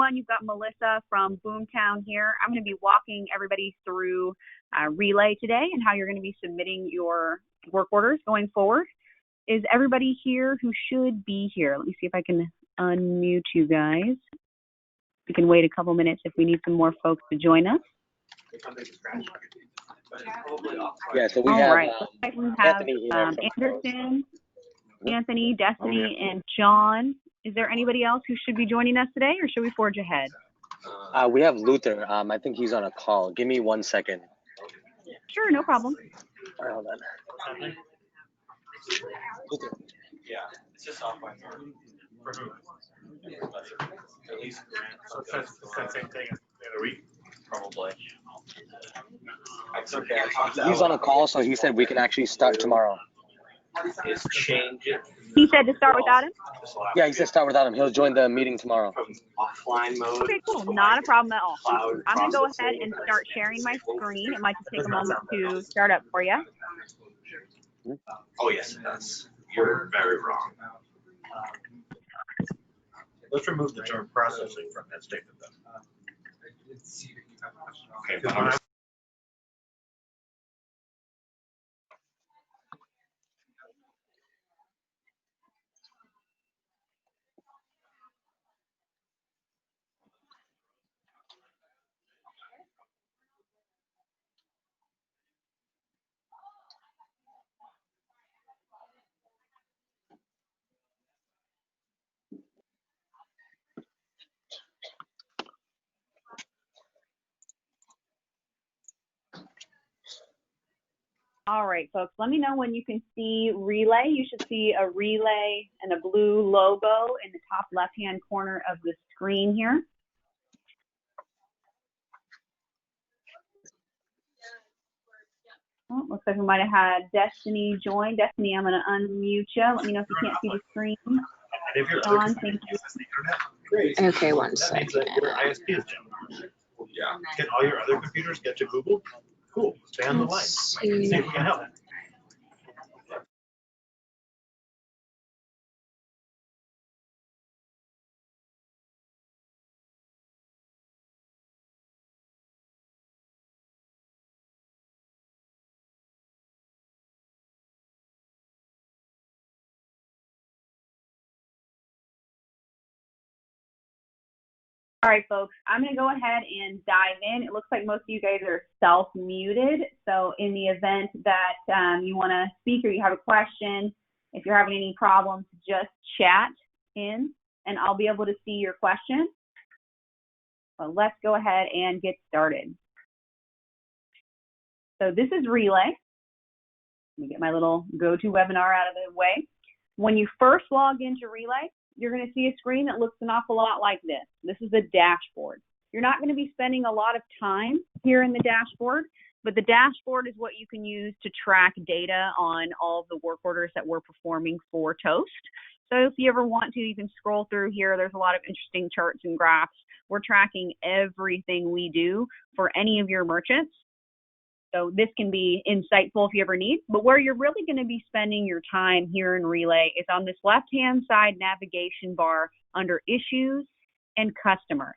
everyone. You've got Melissa from Boomtown here. I'm going to be walking everybody through Relay today and how you're going to be submitting your work orders going forward. Is everybody here who should be here? Let me see if I can unmute you guys. We can wait a couple minutes if we need some more folks to join us. Yeah, so we All have, right. We have Anderson. Anthony, Destiny, and John. Is there anybody else who should be joining us today, or should we forge ahead? We have Luther. I think he's on a call. Give me 1 second. Sure, no problem. All right, hold on. Luther. Yeah, it's just offline. For who? At least so it's the same thing as the other week? Probably. He's on a call, so he said we can actually start tomorrow. Is change it. He said to start without him? Yeah, he said start without him. He'll join the meeting tomorrow. From offline mode. Okay, cool. Not a problem at all. I'm going to go ahead and start sharing my screen. It might just take a moment to start up for you. Oh, yes, it does. You're very wrong. Let's remove the term processing from that statement, though. Okay, but All right, folks, let me know when you can see Relay. You should see a Relay and a blue logo in the top left-hand corner of the screen here. Oh, looks like we might have had Destiny join. Destiny, I'm going to unmute you. Let me know if you can't see the screen. John, thank you. Okay, 1 second. Your ISP is down. Yeah. Can all your other computers get to Google? Cool. Stay on the line. See if we can help. All right, folks, I'm going to go ahead and dive in. It looks like most of you guys are self-muted. So in the event that you want to speak or you have a question, if you're having any problems, just chat in and I'll be able to see your question. So let's go ahead and get started. So this is Relay. Let me get my little GoToWebinar out of the way. When you first log into Relay, you're going to see a screen that looks an awful lot like this. This is the dashboard. You're not going to be spending a lot of time here in the dashboard, but the dashboard is what you can use to track data on all of the work orders that we're performing for Toast. So if you ever want to, you can scroll through here. There's a lot of interesting charts and graphs. We're tracking everything we do for any of your merchants. So this can be insightful if you ever need, but where you're really going to be spending your time here in Relay is on this left-hand side navigation bar under Issues and Customers.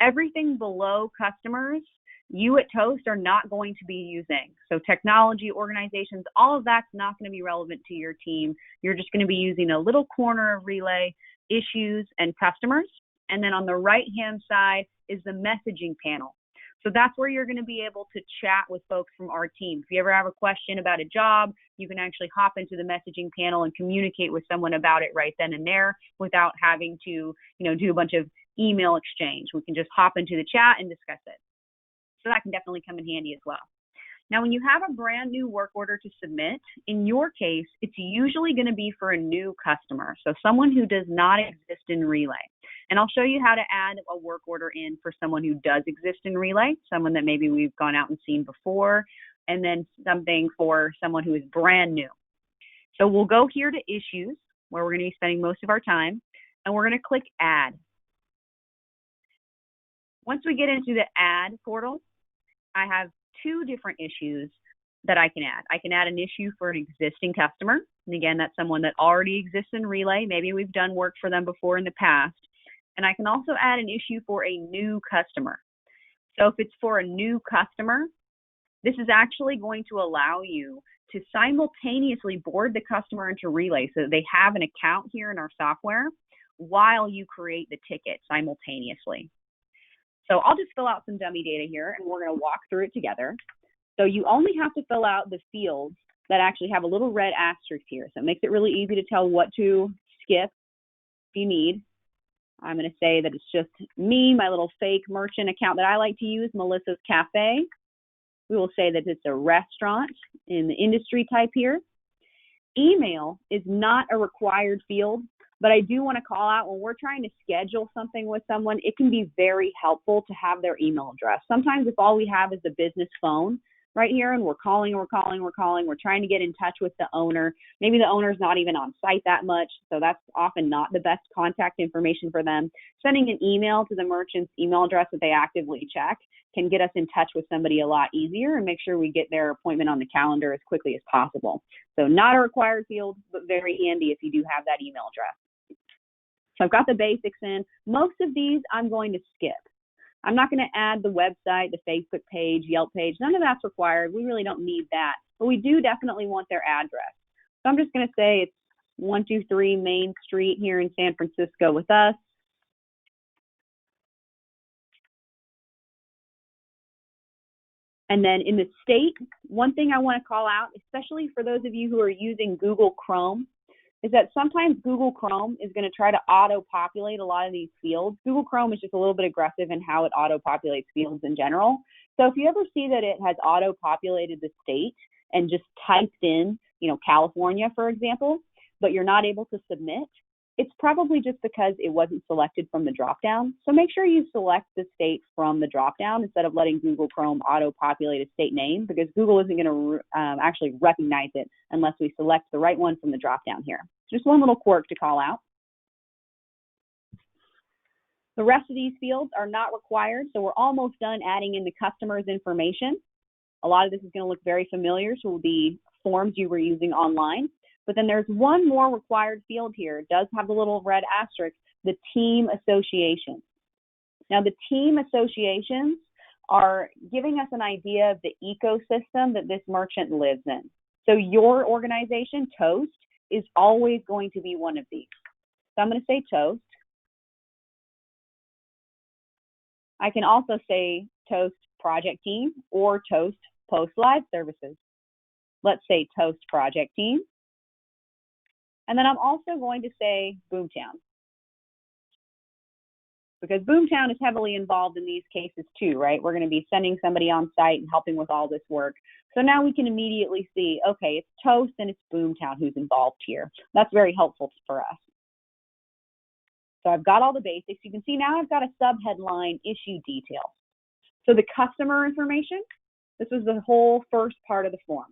Everything below Customers, you at Toast are not going to be using. So technology, organizations, all of that's not going to be relevant to your team. You're just going to be using a little corner of Relay, Issues and Customers. And then on the right-hand side is the messaging panel. So that's where you're going to be able to chat with folks from our team. If you ever have a question about a job, you can actually hop into the messaging panel and communicate with someone about it right then and there without having to, do a bunch of email exchange. We can just hop into the chat and discuss it. So that can definitely come in handy as well. Now, when you have a brand new work order to submit, in your case, it's usually going to be for a new customer. So someone who does not exist in Relay. And I'll show you how to add a work order in for someone who does exist in Relay, someone that maybe we've gone out and seen before, and then something for someone who is brand new. So we'll go here to Issues, where we're going to be spending most of our time, and we're going to click Add. Once we get into the Add portal, I have two different issues that I can add. I can add an issue for an existing customer. And again, that's someone that already exists in Relay. Maybe we've done work for them before in the past. And I can also add an issue for a new customer. So if it's for a new customer, this is actually going to allow you to simultaneously board the customer into Relay so that they have an account here in our software while you create the ticket simultaneously. So I'll just fill out some dummy data here and we're going to walk through it together. So you only have to fill out the fields that actually have a little red asterisk here. So it makes it really easy to tell what to skip if you need. I'm going to say that it's just me, my little fake merchant account that I like to use, Melissa's Cafe. We will say that it's a restaurant in the industry type here. Email is not a required field, but I do want to call out when we're trying to schedule something with someone, it can be very helpful to have their email address. Sometimes if all we have is the business phone right here and we're calling, we're trying to get in touch with the owner. Maybe the owner's not even on site that much, so that's often not the best contact information for them. Sending an email to the merchant's email address that they actively check can get us in touch with somebody a lot easier and make sure we get their appointment on the calendar as quickly as possible. So not a required field, but very handy if you do have that email address. So I've got the basics in. Most of these I'm going to skip. I'm not going to add the website, the Facebook page, Yelp page. None of that's required. We really don't need that. But we do definitely want their address. So I'm just going to say it's 123 Main Street here in San Francisco with us. And then in the state, one thing I want to call out, especially for those of you who are using Google Chrome, is that sometimes Google Chrome is going to try to auto-populate a lot of these fields. Google Chrome is just a little bit aggressive in how it auto-populates fields in general. So if you ever see that it has auto-populated the state and just typed in, California, for example, but you're not able to submit, it's probably just because it wasn't selected from the dropdown. So make sure you select the state from the dropdown instead of letting Google Chrome auto-populate a state name, because Google isn't going to actually recognize it unless we select the right one from the dropdown here. Just one little quirk to call out. The rest of these fields are not required, so we're almost done adding in the customer's information. A lot of this is going to look very familiar to the forms you were using online. But then there's one more required field here. It does have the little red asterisk, the team association. Now, the team associations are giving us an idea of the ecosystem that this merchant lives in. So your organization, Toast, is always going to be one of these. So I'm going to say Toast. I can also say Toast Project Team or Toast Post Live Services. Let's say Toast Project Team. And then I'm also going to say Boomtown, because Boomtown is heavily involved in these cases too, right? We're going to be sending somebody on site and helping with all this work. So now we can immediately see, okay, it's Toast and it's Boomtown who's involved here. That's very helpful for us. So I've got all the basics. You can see now I've got a subheadline, issue details. So the customer information, this was the whole first part of the form.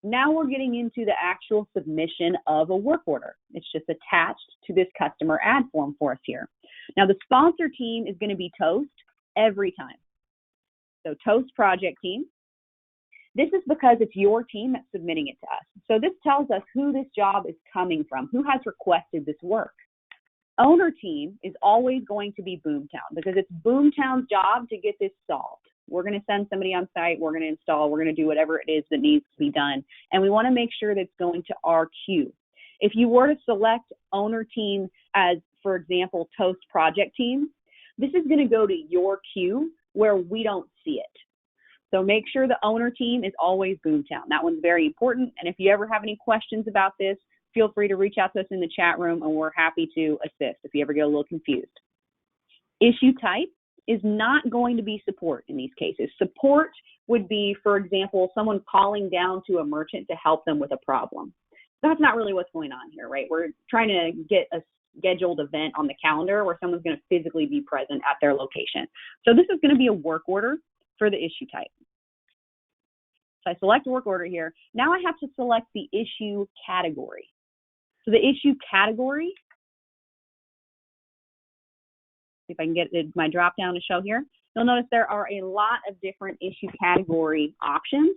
Now we're getting into the actual submission of a work order. It's just attached to this customer ad form for us here. Now the sponsor team is going to be Toast every time. So Toast Project Team. This is because it's your team that's submitting it to us. So this tells us who this job is coming from, who has requested this work. Owner team is always going to be Boomtown, because it's Boomtown's job to get this solved. We're going to send somebody on site, we're going to install, we're going to do whatever it is that needs to be done. And we want to make sure that it's going to our queue. If you were to select owner team as, for example, Toast Project Team, this is going to go to your queue where we don't see it. So make sure the owner team is always Boomtown. That one's very important. And if you ever have any questions about this, feel free to reach out to us in the chat room and we're happy to assist if you ever get a little confused. Issue type is not going to be support in these cases. Support would be, for example, someone calling down to a merchant to help them with a problem. That's not really what's going on here, right? We're trying to get a scheduled event on the calendar where someone's going to physically be present at their location. So this is going to be a work order for the issue type. So I select work order here. Now I have to select the issue category. So the issue category, if I can get my drop down to show here, you'll notice there are a lot of different issue category options.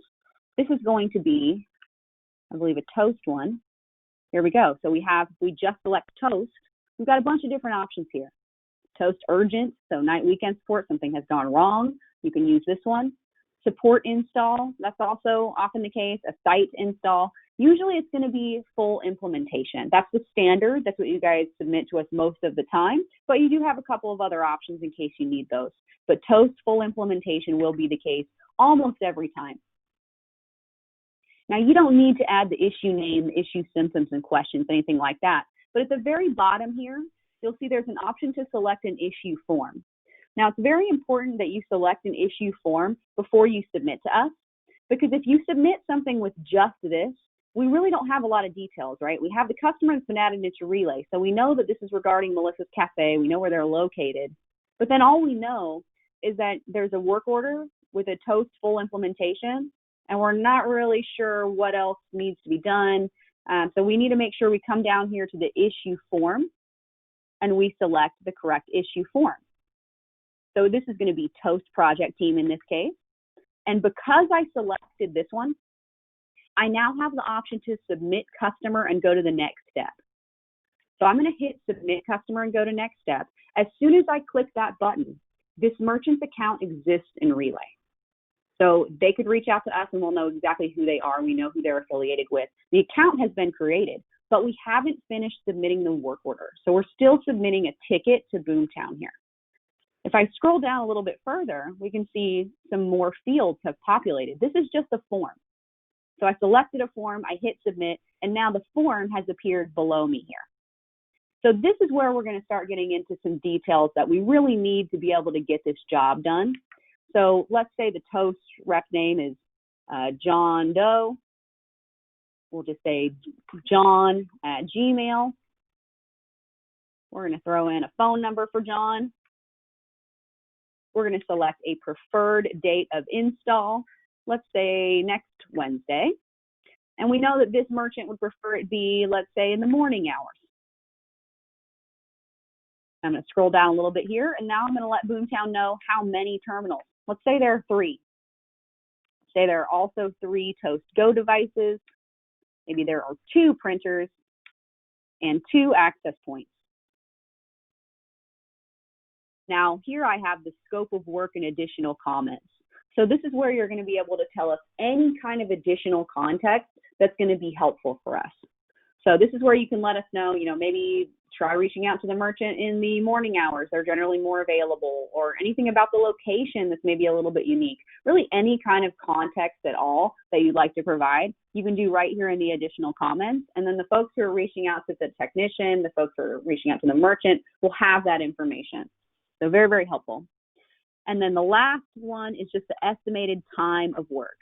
This is going to be, I believe, a Toast one. Here we go. So we just select Toast. We've got a bunch of different options here. Toast urgent, so night weekend support, something has gone wrong, you can use this one. Support install, that's also often the case. A site install, usually it's going to be full implementation. That's the standard. That's what you guys submit to us most of the time, but you do have a couple of other options in case you need those. But Toast full implementation will be the case almost every time. Now, you don't need to add the issue name, the issue symptoms and questions, anything like that. But at the very bottom here, you'll see there's an option to select an issue form. Now, it's very important that you select an issue form before you submit to us, because if you submit something with just this, we really don't have a lot of details, right? We have the customer that's been added into Relay, so we know that this is regarding Melissa's Cafe. We know where they're located. But then all we know is that there's a work order with a Toast full implementation, and we're not really sure what else needs to be done. So we need to make sure we come down here to the issue form and we select the correct issue form. So this is going to be Toast project team in this case. And because I selected this one, I now have the option to submit customer and go to the next step. So I'm going to hit submit customer and go to next step. As soon as I click that button, this merchant's account exists in Relay. So they could reach out to us and we'll know exactly who they are. We know who they're affiliated with. The account has been created, but we haven't finished submitting the work order. So we're still submitting a ticket to Boomtown here. If I scroll down a little bit further, we can see some more fields have populated. This is just a form. So I selected a form, I hit submit, and now the form has appeared below me here. So this is where we're going to start getting into some details that we really need to be able to get this job done. So let's say the Toast rep name is John Doe. We'll just say John at Gmail. We're going to throw in a phone number for John. We're going to select a preferred date of install. Let's say next Wednesday. And we know that this merchant would prefer it be, let's say, in the morning hours. I'm going to scroll down a little bit here, and now I'm going to let Boomtown know how many terminals. Let's say there are 3. Say there are also 3 Toast Go devices. Maybe there are 2 printers and 2 access points. Now, here I have the scope of work and additional comments. So this is where you're going to be able to tell us any kind of additional context that's going to be helpful for us. So this is where you can let us know, maybe try reaching out to the merchant in the morning hours. They're generally more available, or anything about the location that's maybe a little bit unique. Really any kind of context at all that you'd like to provide, you can do right here in the additional comments. And then the folks who are reaching out to the technician, the folks who are reaching out to the merchant will have that information. So very, very helpful. And then the last one is just the estimated time of work.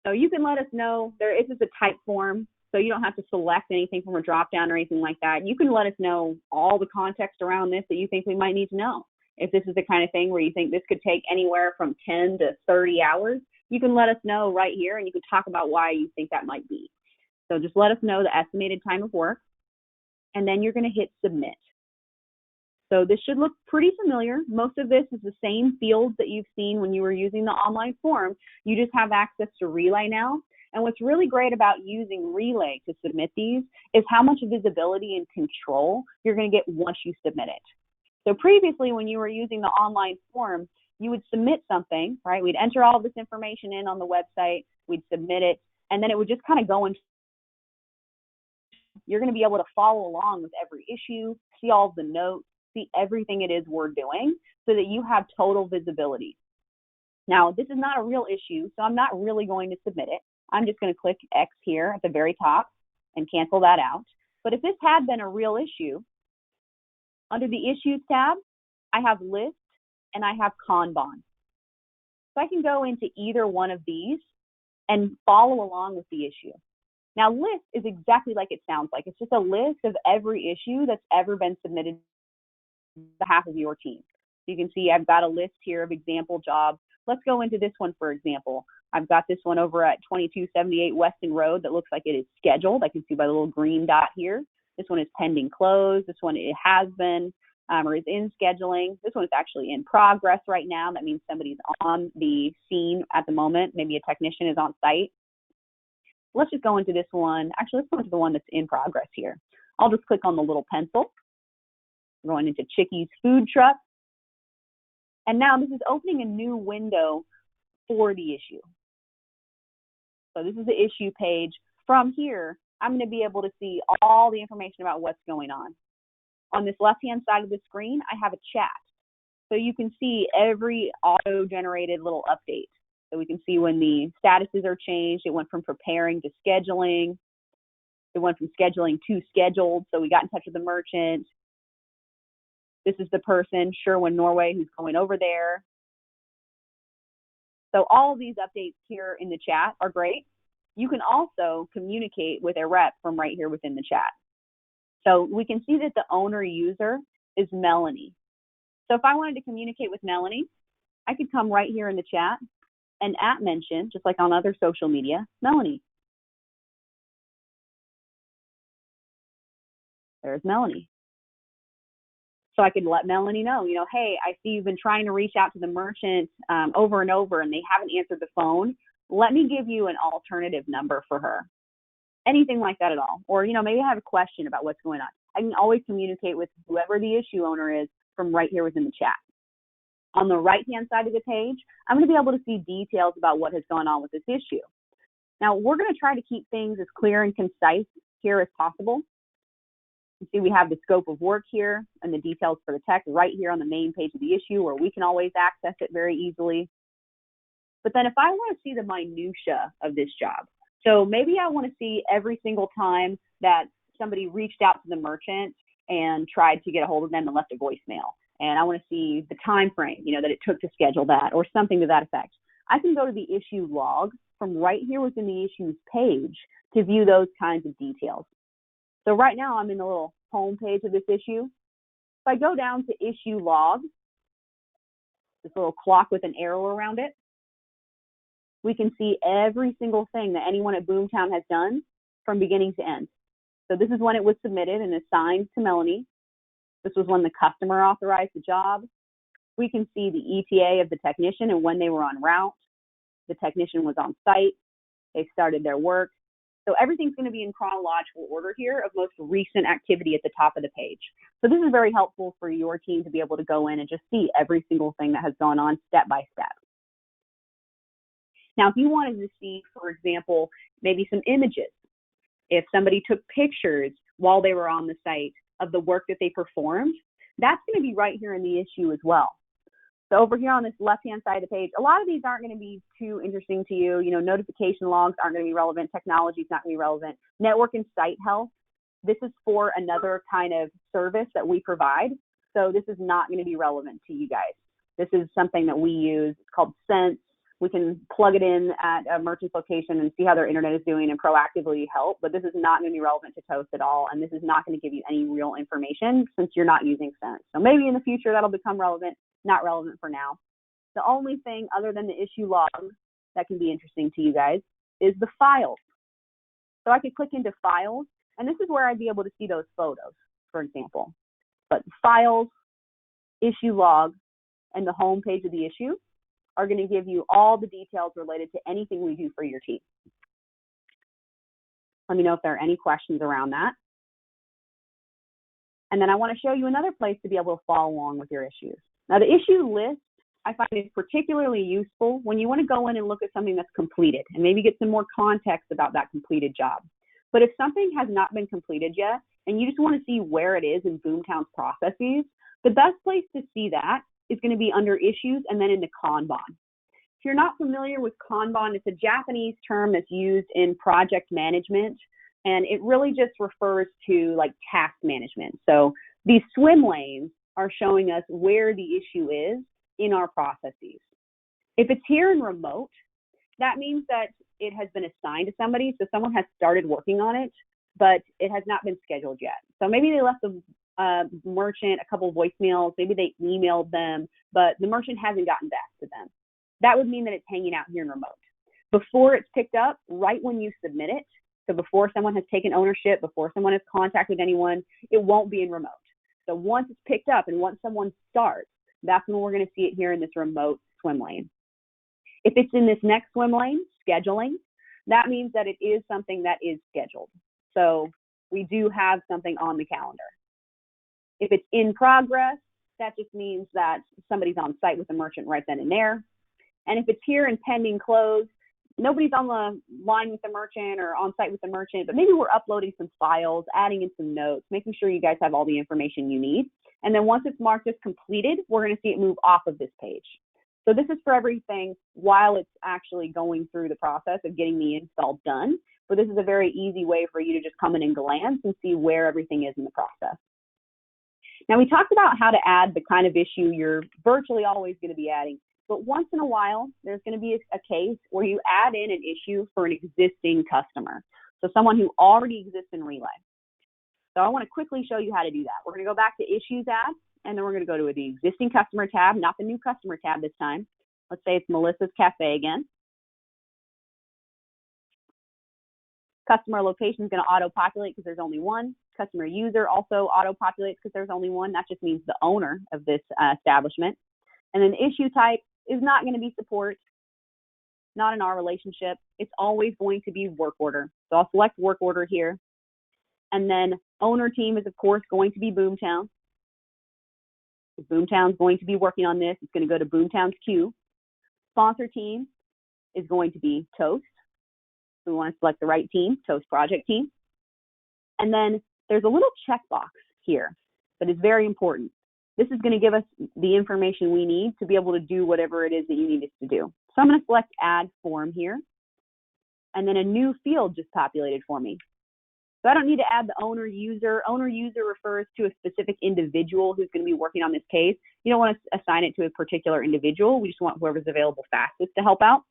So you can let us know, this is a type form, so you don't have to select anything from a drop-down or anything like that. You can let us know all the context around this that you think we might need to know. If this is the kind of thing where you think this could take anywhere from 10 to 30 hours, you can let us know right here, and you can talk about why you think that might be. So just let us know the estimated time of work, and then you're going to hit submit. So this should look pretty familiar. Most of this is the same fields that you've seen when you were using the online form. You just have access to Relay now. And what's really great about using Relay to submit these is how much visibility and control you're going to get once you submit it. So previously, when you were using the online form, you would submit something, right? We'd enter all of this information in on the website, we'd submit it, and then it would just kind of go into. You're going to be able to follow along with every issue, see all of the notes, see everything it is we're doing so that you have total visibility. Now, this is not a real issue, so I'm not really going to submit it. I'm just going to click X here at the very top and cancel that out. But if this had been a real issue, under the Issues tab, I have List and I have Kanban. So I can go into either one of these and follow along with the issue. Now, List is exactly like it sounds like. It's just a list of every issue that's ever been submitted on behalf of your team. So you can see I've got a list here of example jobs. Let's go into this one, for example. I've got this one over at 2278 Weston Road that looks like it is scheduled. I can see by the little green dot here. This one is pending close. This one, it has been or is in scheduling. This one is actually in progress right now. That means somebody's on the scene at the moment. Maybe a technician is on site. Let's just go into this one. Actually, let's go into the one that's in progress here. I'll just click on the little pencil. We're going into Chicky's food truck. And now this is opening a new window for the issue. So this is the issue page. From here, I'm going to be able to see all the information about what's going on. On this left-hand side of the screen, I have a chat. So you can see every auto-generated little update. So we can see when the statuses are changed. It went from preparing to scheduling. It went from scheduling to scheduled. So we got in touch with the merchant. This is the person, Sherwin Norway, who's going over there. So all of these updates here in the chat are great. You can also communicate with a rep from right here within the chat. So we can see that the owner user is Melanie. So if I wanted to communicate with Melanie, I could come right here in the chat and @mention, just like on other social media, Melanie. There's Melanie. So I could let Melanie know, hey, I see you've been trying to reach out to the merchant over and over and they haven't answered the phone. Let me give you an alternative number for her. Anything like that at all. Or, maybe I have a question about what's going on. I can always communicate with whoever the issue owner is from right here within the chat. On the right-hand side of the page, I'm going to be able to see details about what has gone on with this issue. Now, we're going to try to keep things as clear and concise here as possible. You see we have the scope of work here and the details for the tech right here on the main page of the issue where we can always access it very easily. But then if I want to see the minutia of this job, so maybe I want to see every single time that somebody reached out to the merchant and tried to get a hold of them and left a voicemail. And I want to see the time frame, that it took to schedule that or something to that effect. I can go to the issue log from right here within the issues page to view those kinds of details. So right now I'm in the little home page of this issue. If I go down to issue log, this little clock with an arrow around it, we can see every single thing that anyone at Boomtown has done from beginning to end. So this is when it was submitted and assigned to Melanie. This was when the customer authorized the job. We can see the ETA of the technician and when they were on route. The technician was on site. They started their work. So everything's going to be in chronological order here of most recent activity at the top of the page. So this is very helpful for your team to be able to go in and just see every single thing that has gone on step by step. Now, if you wanted to see, for example, maybe some images, if somebody took pictures while they were on the site of the work that they performed, that's going to be right here in the issue as well. So over here on this left-hand side of the page, a lot of these aren't going to be too interesting to you. Notification logs aren't going to be relevant. Technology is not going to be relevant. Network and site health, this is for another kind of service that we provide. So this is not going to be relevant to you guys. This is something that we use. It's called Sense. We can plug it in at a merchant's location and see how their internet is doing and proactively help, but this is not going to be relevant to Toast at all, and this is not going to give you any real information since you're not using Sense. So maybe in the future that'll become relevant, not relevant for now. The only thing other than the issue log that can be interesting to you guys is the files. So I could click into files, and this is where I'd be able to see those photos, for example. But files, issue log, and the home page of the issue are going to give you all the details related to anything we do for your team. Let me know if there are any questions around that. And then I want to show you another place to be able to follow along with your issues. Now, the issue list, I find is particularly useful when you want to go in and look at something that's completed and maybe get some more context about that completed job. But if something has not been completed yet and you just want to see where it is in Boomtown's processes, the best place to see that is going to be under issues and then in the Kanban. If you're not familiar with Kanban, it's a Japanese term that's used in project management, and it really just refers to like task management. So these swim lanes are showing us where the issue is in our processes. If it's here in remote, that means that it has been assigned to somebody, so someone has started working on it, but it has not been scheduled yet. So maybe they left the merchant a couple of voicemails, maybe they emailed them, but the merchant hasn't gotten back to them. That would mean that it's hanging out here in remote. Before it's picked up, right when you submit it, so before someone has taken ownership, before someone has contacted anyone, it won't be in remote. So once it's picked up and once someone starts, that's when we're going to see it here in this remote swim lane. If it's in this next swim lane, scheduling, that means that it is something that is scheduled. So we do have something on the calendar. If it's in progress, that just means that somebody's on site with the merchant right then and there. And if it's here and pending close, nobody's on the line with the merchant or on site with the merchant, but maybe we're uploading some files, adding in some notes, making sure you guys have all the information you need. And then once it's marked as completed, we're going to see it move off of this page. So this is for everything while it's actually going through the process of getting the install done. But this is a very easy way for you to just come in and glance and see where everything is in the process. Now, we talked about how to add the kind of issue you're virtually always going to be adding, but once in a while, there's going to be a case where you add in an issue for an existing customer. So someone who already exists in Relay. So I want to quickly show you how to do that. We're going to go back to Issues Add, and then we're going to go to the Existing Customer tab, not the New Customer tab this time. Let's say it's Melissa's Cafe again. Customer location is going to auto-populate because there's only one. Customer user also auto-populates because there's only one. That just means the owner of this establishment. And then the issue type is not going to be support, not in our relationship. It's always going to be work order. So I'll select work order here. And then owner team is, of course, going to be Boomtown. Boomtown's going to be working on this. It's going to go to Boomtown's queue. Sponsor team is going to be Toast. So we want to select the right team, Toast Project Team. And then there's a little checkbox here that is very important. This is going to give us the information we need to be able to do whatever it is that you need us to do. So I'm going to select Add Form here. And then a new field just populated for me. So I don't need to add the owner user. Owner user refers to a specific individual who's going to be working on this case. You don't want to assign it to a particular individual. We just want whoever's available fastest to help out.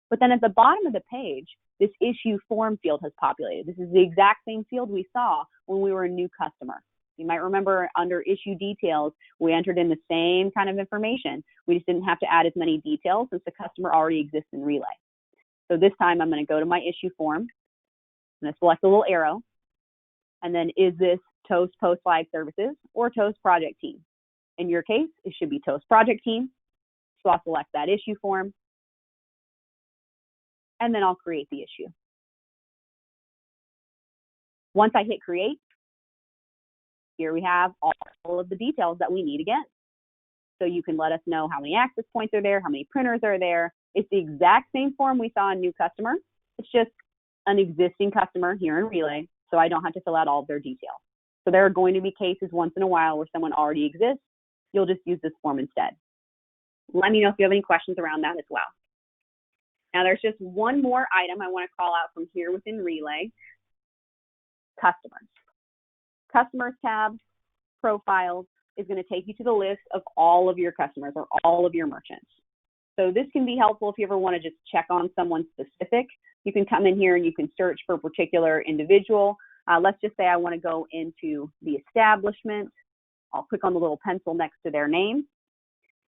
But then at the bottom of the page, this issue form field has populated. This is the exact same field we saw when we were a new customer. You might remember under issue details, we entered in the same kind of information. We just didn't have to add as many details since the customer already exists in Relay. So this time I'm going to go to my issue form. I'm going to select the little arrow. And then is this Toast Post Live Services or Toast Project Team? In your case, it should be Toast Project Team. So I'll select that issue form. And then I'll create the issue. Once I hit create, here we have all of the details that we need again. So you can let us know how many access points are there, how many printers are there. It's the exact same form we saw in new customer. It's just an existing customer here in Relay, so I don't have to fill out all of their details. So there are going to be cases once in a while where someone already exists. You'll just use this form instead. Let me know if you have any questions around that as well. Now there's just one more item I want to call out from here within Relay, customers. Customers tab, profiles, is going to take you to the list of all of your customers or all of your merchants. So this can be helpful if you ever want to just check on someone specific. You can come in here and you can search for a particular individual. Let's just say I want to go into the establishment. I'll click on the little pencil next to their name.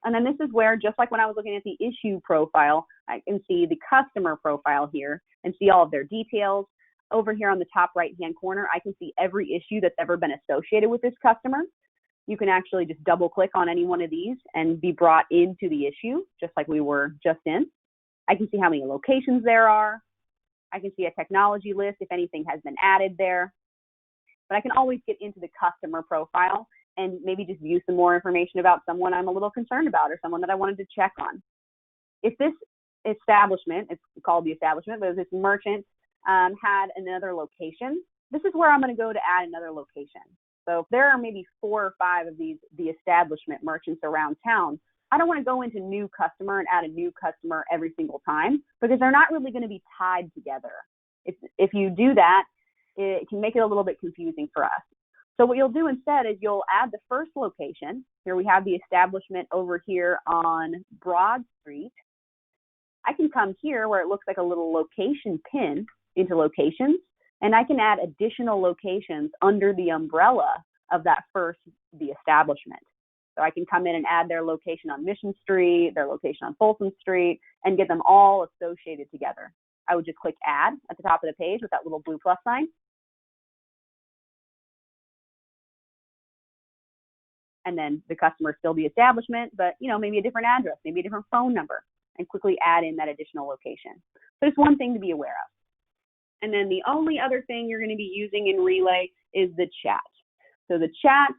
And then this is where, just like when I was looking at the issue profile, I can see the customer profile here and see all of their details. Over here on the top right-hand corner, I can see every issue that's ever been associated with this customer. You can actually just double-click on any one of these and be brought into the issue, just like we were just in. I can see how many locations there are. I can see a technology list if anything has been added there. But I can always get into the customer profile and maybe just view some more information about someone I'm a little concerned about or someone that I wanted to check on. If this establishment, it's called the establishment, but if this merchant had another location, this is where I'm going to go to add another location. So if there are maybe 4 or 5 of the establishment merchants around town, I don't want to go into new customer and add a new customer every single time because they're not really going to be tied together. If you do that, it can make it a little bit confusing for us. So what you'll do instead is you'll add the first location. Here we have the establishment over here on Broad Street. I can come here where it looks like a little location pin into locations, and I can add additional locations under the umbrella of that first, the establishment. So I can come in and add their location on Mission Street, their location on Folsom Street, and get them all associated together. I would just click Add at the top of the page with that little blue plus sign. And then the customer is still the establishment, but maybe a different address, maybe a different phone number, and quickly add in that additional location. So it's one thing to be aware of. And then the only other thing you're going to be using in Relay is the chat. So the chat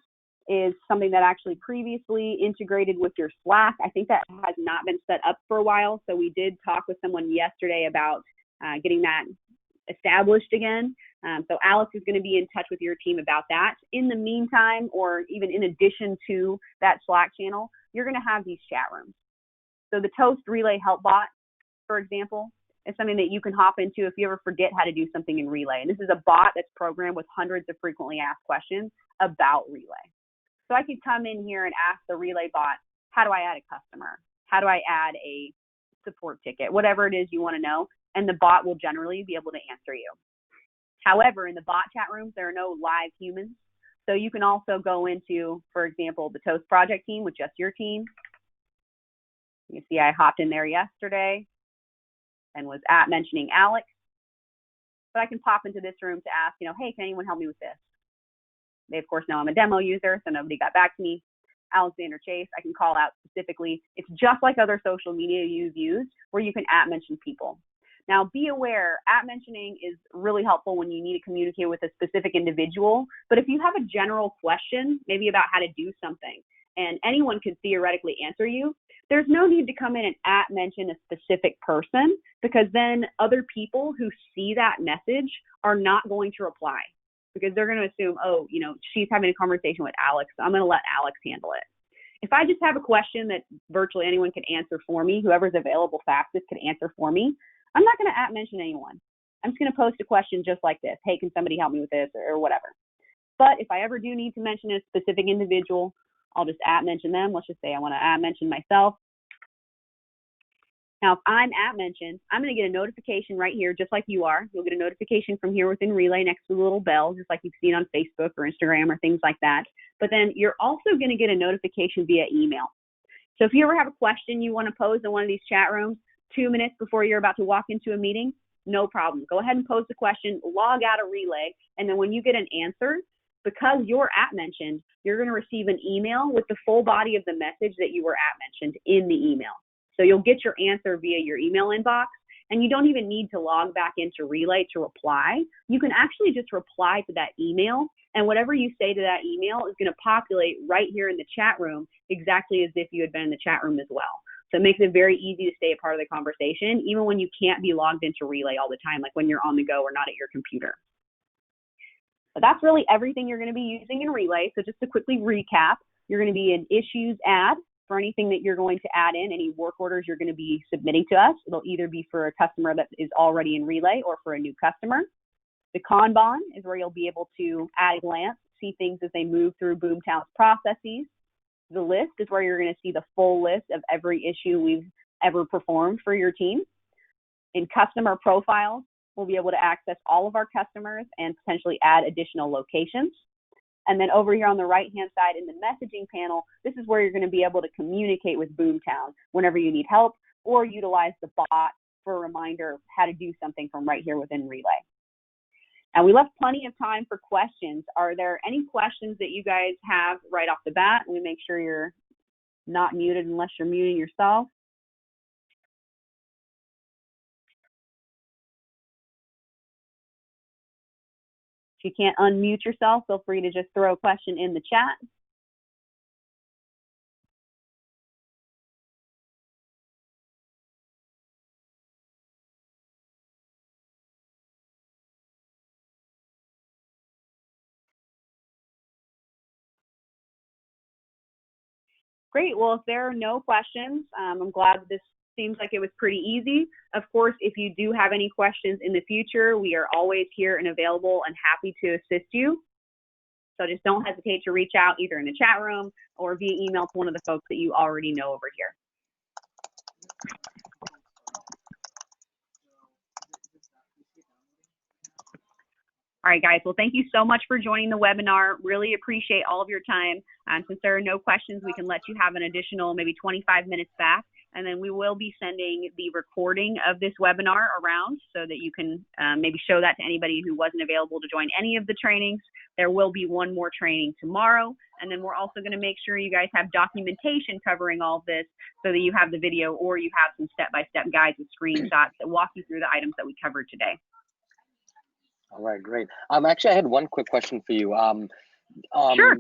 is something that actually previously integrated with your Slack. I think that has not been set up for a while. So we did talk with someone yesterday about getting that established again. So Alex is going to be in touch with your team about that. In the meantime, or even in addition to that Slack channel, you're going to have these chat rooms. So the Toast Relay Help Bot, for example, is something that you can hop into if you ever forget how to do something in Relay. And this is a bot that's programmed with hundreds of frequently asked questions about Relay. So I could come in here and ask the Relay bot, how do I add a customer? How do I add a support ticket? Whatever it is you want to know, and the bot will generally be able to answer you. However, in the bot chat rooms, there are no live humans. So you can also go into, for example, the Toast project team with just your team. You see I hopped in there yesterday and was mentioning Alex. But I can pop into this room to ask, hey, can anyone help me with this? They, of course, know I'm a demo user, so nobody got back to me. Alexander Chase, I can call out specifically. It's just like other social media you've used where you can @mention people. Now, be aware, @mentioning is really helpful when you need to communicate with a specific individual. But if you have a general question, maybe about how to do something, and anyone could theoretically answer you, there's no need to come in and @mention a specific person, because then other people who see that message are not going to reply, because they're going to assume, oh, she's having a conversation with Alex, so I'm going to let Alex handle it. If I just have a question that virtually anyone can answer for me, whoever's available fastest can answer for me, I'm not going to @mention anyone. I'm just going to post a question just like this. Hey, can somebody help me with this, or whatever. But if I ever do need to mention a specific individual, I'll just @mention them. Let's just say I want to @mention myself. Now, if I'm @mentioned, I'm going to get a notification right here, just like you are. You'll get a notification from here within Relay next to the little bell, just like you've seen on Facebook or Instagram or things like that. But then you're also going to get a notification via email. So if you ever have a question you want to pose in one of these chat rooms 2 minutes before you're about to walk into a meeting, no problem. Go ahead and pose the question, log out of Relay, and then when you get an answer, because you're @mentioned, you're going to receive an email with the full body of the message that you were @mentioned in the email. So you'll get your answer via your email inbox, and you don't even need to log back into Relay to reply. You can actually just reply to that email, and whatever you say to that email is going to populate right here in the chat room, exactly as if you had been in the chat room as well. So it makes it very easy to stay a part of the conversation, even when you can't be logged into Relay all the time, like when you're on the go or not at your computer. But that's really everything you're going to be using in Relay. So just to quickly recap, you're going to be an issues add for anything that you're going to add in, any work orders you're going to be submitting to us. It'll either be for a customer that is already in Relay or for a new customer. The Kanban is where you'll be able to, at a glance, see things as they move through Boomtown's processes. The list is where you're going to see the full list of every issue we've ever performed for your team. In customer profiles, we'll be able to access all of our customers and potentially add additional locations. And then over here on the right-hand side in the messaging panel, this is where you're going to be able to communicate with Boomtown whenever you need help, or utilize the bot for a reminder of how to do something from right here within Relay. And we left plenty of time for questions. Are there any questions that you guys have right off the bat? Let me make sure you're not muted unless you're muting yourself. If you can't unmute yourself, feel free to just throw a question in the chat. Great. Well, if there are no questions, I'm glad this seems like it was pretty easy. Of course, if you do have any questions in the future, we are always here and available and happy to assist you. So just don't hesitate to reach out either in the chat room or via email to one of the folks that you already know over here. All right, guys. Well, thank you so much for joining the webinar. Really appreciate all of your time. Since there are no questions, we can let you have an additional maybe 25 minutes back. And then we will be sending the recording of this webinar around so that you can maybe show that to anybody who wasn't available to join any of the trainings. There will be one more training tomorrow. And then we're also going to make sure you guys have documentation covering all of this so that you have the video or you have some step-by-step guides with screenshots that walk you through the items that we covered today. All right, great. Actually, I had one quick question for you. Sure.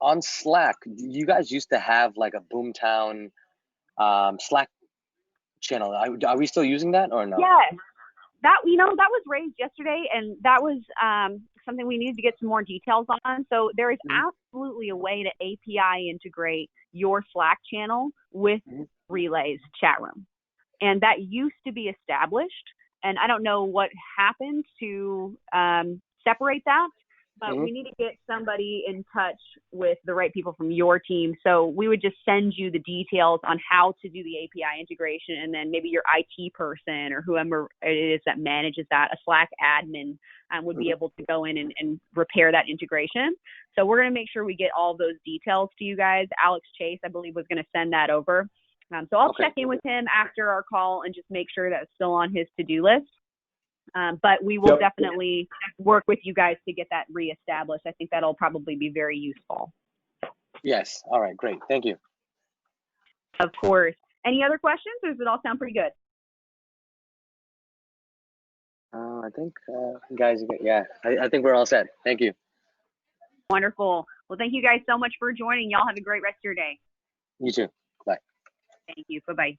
On Slack, you guys used to have like a Boomtown Slack channel. Are we still using that or no? Yes. That was raised yesterday, and that was something we needed to get some more details on. So there is absolutely a way to API integrate your Slack channel with Relay's chat room, and that used to be established. And I don't know what happened to separate that, but we need to get somebody in touch with the right people from your team. So we would just send you the details on how to do the API integration, and then maybe your IT person or whoever it is that manages that, a Slack admin, would be able to go in and repair that integration. So we're going to make sure we get all those details to you guys. Alex Chase, I believe, was going to send that over. So I'll check in with him after our call and just make sure that's still on his to-do list. But we will definitely work with you guys to get that reestablished. I think that'll probably be very useful. Yes. All right. Great. Thank you. Of course. Any other questions, or does it all sound pretty good? I think, guys, yeah, I think we're all set. Thank you. Wonderful. Well, thank you guys so much for joining. Y'all have a great rest of your day. You too. Bye. Thank you. Bye-bye.